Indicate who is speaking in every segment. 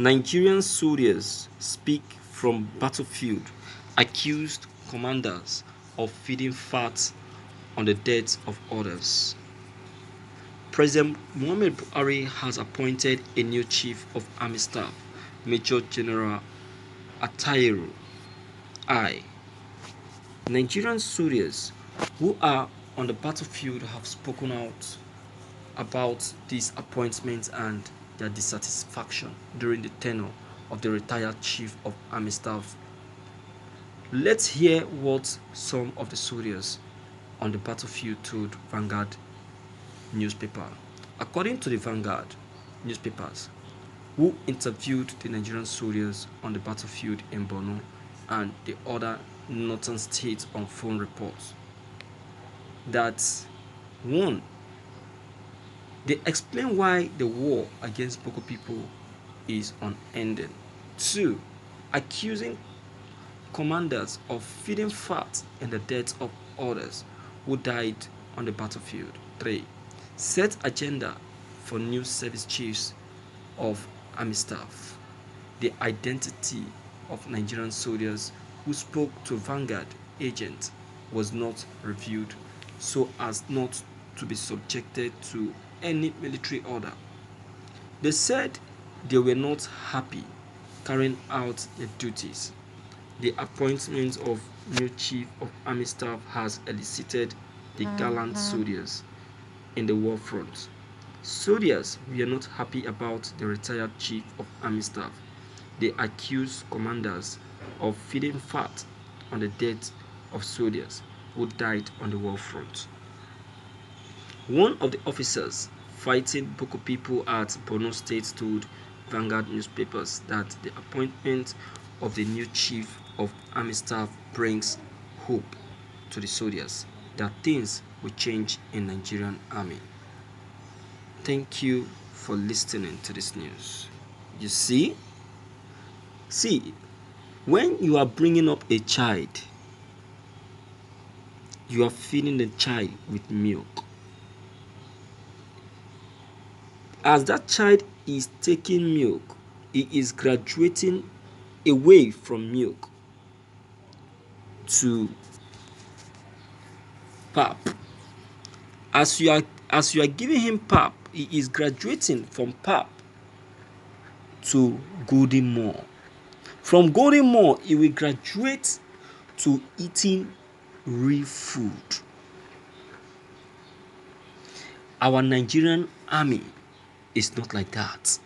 Speaker 1: Nigerian soldiers speak from battlefield, accused commanders of feeding fat on the deaths of others. President Muhammad Buhari has appointed a new chief of army staff, Major General Atayiru I. Nigerian soldiers who are on the battlefield have spoken out about these appointments and their dissatisfaction during the tenure of the retired chief of army staff. Let's hear what some of the soldiers on the battlefield told Vanguard newspaper. According to the Vanguard newspapers, who interviewed the Nigerian soldiers on the battlefield in Borno and the other northern states on phone reports, that one, they explain why the war against Boko people is unending. Two, accusing commanders of feeding fat in the deaths of others who died on the battlefield. Three, set agenda for new service chiefs of army staff. The identity of Nigerian soldiers who spoke to Vanguard agents was not reviewed so as not to be subjected to any military order. They said they were not happy carrying out their duties. The appointment of new chief of army staff has elicited the gallant soldiers in the war front. Soldiers were not happy about the retired chief of army staff. They accused commanders of feeding fat on the death of soldiers who died on the war front. One of the officers fighting Boko people at Borno State told Vanguard newspapers that the appointment of the new chief of army staff brings hope to the soldiers that things will change in Nigerian army. Thank you for listening to this news. You see, when you are bringing up a child, you are feeding the child with milk. As that child is taking milk, he is graduating away from milk to pap. As you are giving him pap, he is graduating from pap to golden more. From golden more, he will graduate to eating real food. Our Nigerian army is not like that.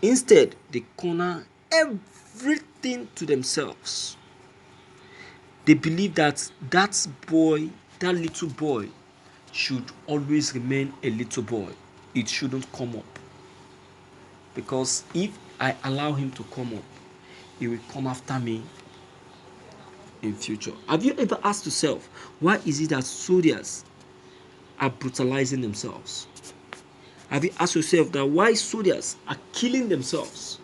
Speaker 1: Instead, they corner everything to themselves. They believe that that little boy, should always remain a little boy. It shouldn't come up. Because if I allow him to come up, he will come after me in future. Have you ever asked yourself, why is it that soldiers are brutalizing themselves? Have you asked yourself that why soldiers are killing themselves?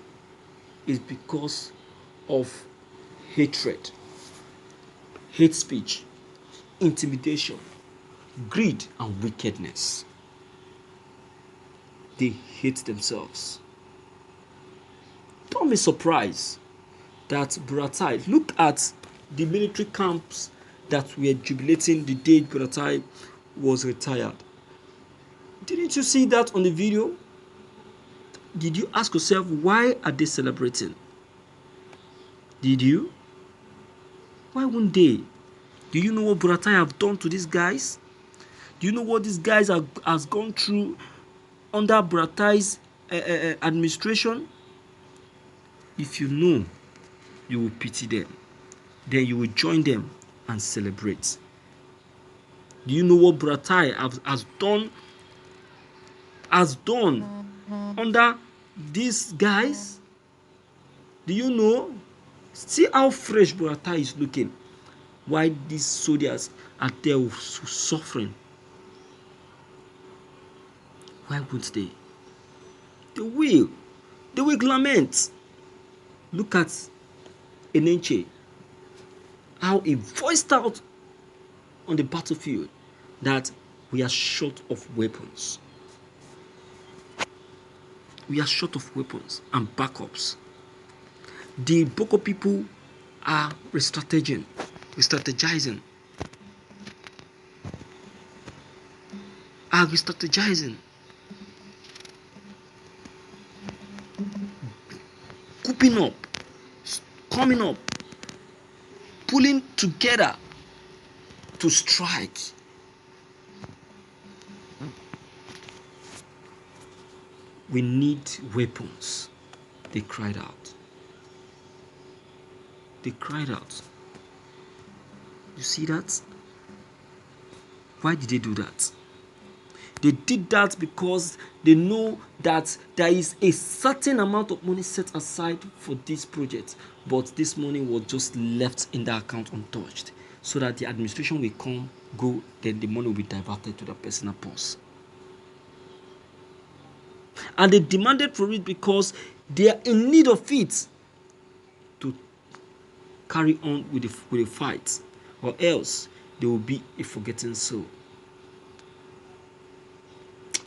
Speaker 1: It's because of hatred, hate speech, intimidation, greed, and wickedness. They hate themselves. Don't be surprised that Buratai, look at the military camps that were jubilating the day Buratai was retired. Didn't you see that on the video? Did you ask yourself, why are they celebrating? Did you? Why wouldn't they? Do you know what Buratai have done to these guys? Do you know what these guys has gone through under Buratai's administration? If you know, you will pity them. Then you will join them and celebrate. Do you know what Buratai has done under these guys? Do you know? See how fresh Buratai is looking. Why these soldiers are there suffering? Why won't they? They will lament. Look at Enenche, how he voiced out on the battlefield that we are short of weapons. we are short of weapons and backups. The Boko people are re-strategizing. Cooping up, coming up, pulling together to strike. We need weapons. They cried out. They cried out. You see that? Why did they do that? They did that because they know that there is a certain amount of money set aside for this project, but this money was just left in the account untouched, so that the administration will come, go, then the money will be diverted to the personal purse. And they demanded for it because they are in need of it to carry on with the fight, or else they will be a forgotten soul.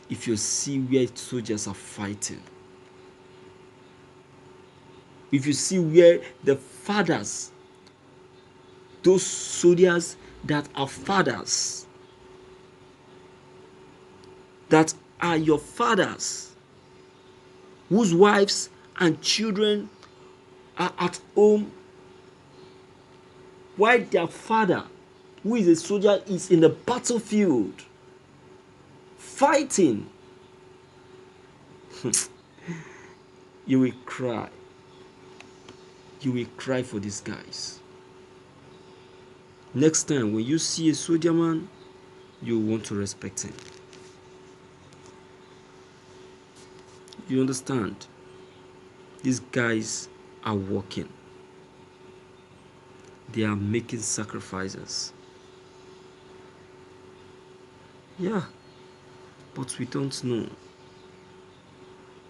Speaker 1: If you see where soldiers are fighting, if you see where the fathers, those soldiers that are fathers, that are your fathers, whose wives and children are at home, while their father, who is a soldier, is in the battlefield fighting, you will cry. You will cry for these guys. Next time when you see a soldier man, you want to respect him. You understand? These guys are working. They are making sacrifices. Yeah, but we don't know.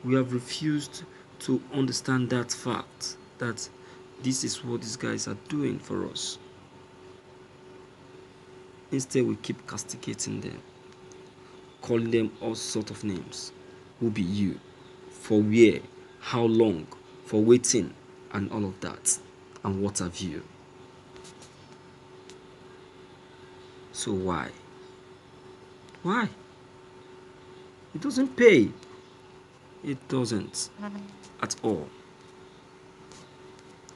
Speaker 1: We have refused to understand that fact, that this is what these guys are doing for us. Instead, we keep castigating them, calling them all sorts of names. Who be you? For where? How long? For waiting? And all of that. And what have you? So why? Why? It doesn't pay. It doesn't at all.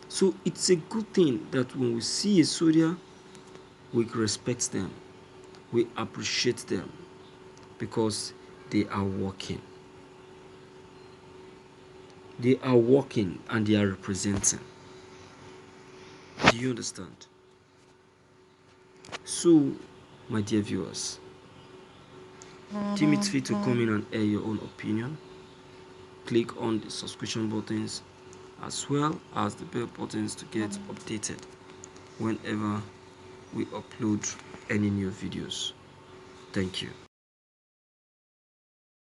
Speaker 1: So it's a good thing that when we see a soldier, we respect them, we appreciate them, because they are working. They are working and they are representing. Do you understand? So, my dear viewers, deem it fit to come in and air your own opinion. Click on the subscription buttons as well as the bell buttons to get updated whenever we upload any new videos. Thank you.